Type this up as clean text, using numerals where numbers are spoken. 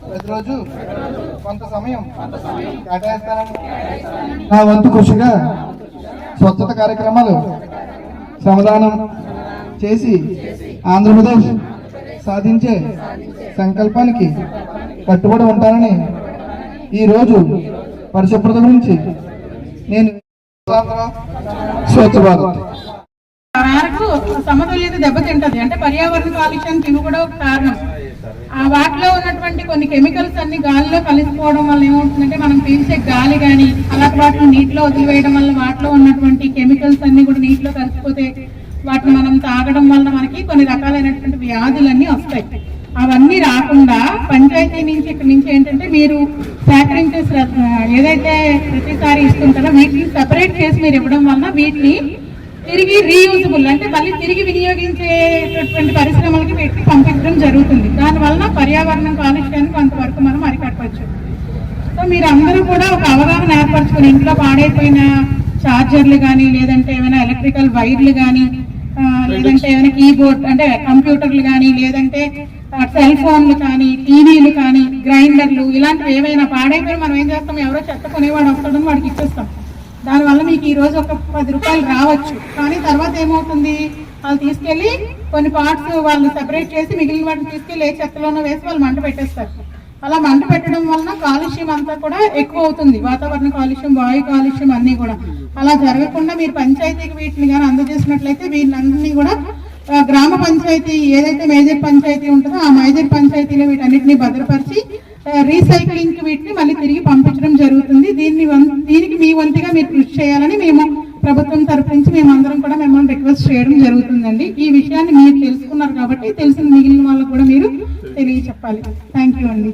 ప్రతిరోజు కొంత సమయం కేటాయిస్తానని నా వంతు కృషిగా స్వచ్ఛత కార్యక్రమాలు శ్రమదానం చేసి ఆంధ్రప్రదేశ్ సాధించే సంకల్పానికి కట్టుబడి ఉంటానని ఈరోజు పరిశుభ్రత గురించి నేను స్వచ్ఛ భారత్ సమతుల్యత దెబ్బతింటది. అంటే పర్యావరణ కాలుష్యానికి ఇవి కూడా ఒక కారణం. ఆ వాటిలో ఉన్నటువంటి కొన్ని కెమికల్స్ అన్ని గాలిలో కలిసిపోవడం వల్ల ఏమవుతుందంటే మనం పీల్చే గాలి కానీ అలాంటి వాటిని నీటిలో వదిలివేయడం వల్ల వాటిలో ఉన్నటువంటి కెమికల్స్ అన్ని కూడా నీటిలో కలిసిపోతే వాటిని మనం తాగడం వల్ల మనకి కొన్ని రకాలైనటువంటి వ్యాధులన్నీ వస్తాయి. అవన్నీ రాకుండా పంచాయతీ నుంచి ఇక్కడ నుంచి ఏంటంటే మీరు సేకరించే ఏదైతే ప్రతిసారి ఇస్తుంటారో వీటిని సెపరేట్ చేసి మీరు ఇవ్వడం వల్ల వీటిని తిరిగి రీయూజబుల్ అంటే మళ్ళీ తిరిగి వినియోగించేటటువంటి పరిశ్రమలకి వీటిని పంపించడం జరుగుతుంది. దానివల్ల పర్యావరణ కాలుష్యాన్ని కొంతవరకు మనం అరికట్టవచ్చు. సో మీరు అందరూ కూడా ఒక అవగాహన ఏర్పరచుకుని ఇంట్లో పాడైపోయిన ఛార్జర్లు కానీ లేదంటే ఏమైనా ఎలక్ట్రికల్ వైర్లు కానీ లేదంటే ఏమైనా కీబోర్డ్ అంటే కంప్యూటర్లు కానీ లేదంటే సెల్ ఫోన్లు కానీ టీవీలు కానీ గ్రైండర్లు ఇలాంటివి ఏమైనా పాడైపోయి మనం ఏం చేస్తాం, ఎవరో చెత్త కొనేవాడు వస్తాడని వాడికి ఇచ్చేస్తాం. దానివల్ల మీకు ఈ రోజు ఒక 10 రూపాయలు రావచ్చు, కానీ తర్వాత ఏమవుతుంది వాళ్ళు తీసుకెళ్లి కొన్ని పార్ట్స్ వాళ్ళు సెపరేట్ చేసి మిగిలిన వాటిని తీసుకెళ్లి ఏ చెత్తలోనో వేసి వాళ్ళు మంట పెట్టేస్తారు. అలా మంట పెట్టడం వలన కాలుష్యం అంతా కూడా ఎక్కువ అవుతుంది. వాతావరణ కాలుష్యం, వాయు కాలుష్యం అన్ని కూడా. అలా జరగకుండా మీరు పంచాయతీకి వీటిని కానీ అందజేసినట్లయితే వీటిని కూడా గ్రామ పంచాయతీ ఏదైతే మేజర్ పంచాయతీ ఉంటుందో ఆ మేజర్ పంచాయతీలో వీటన్నిటిని భద్రపరిచి రీసైక్లింగ్ కి వీటిని మళ్ళీ తిరిగి పంపించడం జరుగుతుంది. దీనికి మీ వంతుగా మీరు కృషి చేయాలని మేము ప్రభుత్వం తరఫు నుంచి మేమందరం కూడా మిమ్మల్ని రిక్వెస్ట్ చేయడం జరుగుతుందండి. ఈ విషయాన్ని మీరు తెలుసుకున్నారు కాబట్టి తెలిసిన మిగిలిన వాళ్ళకు కూడా మీరు తెలియచెప్పాలి. థ్యాంక్ యూ అండి.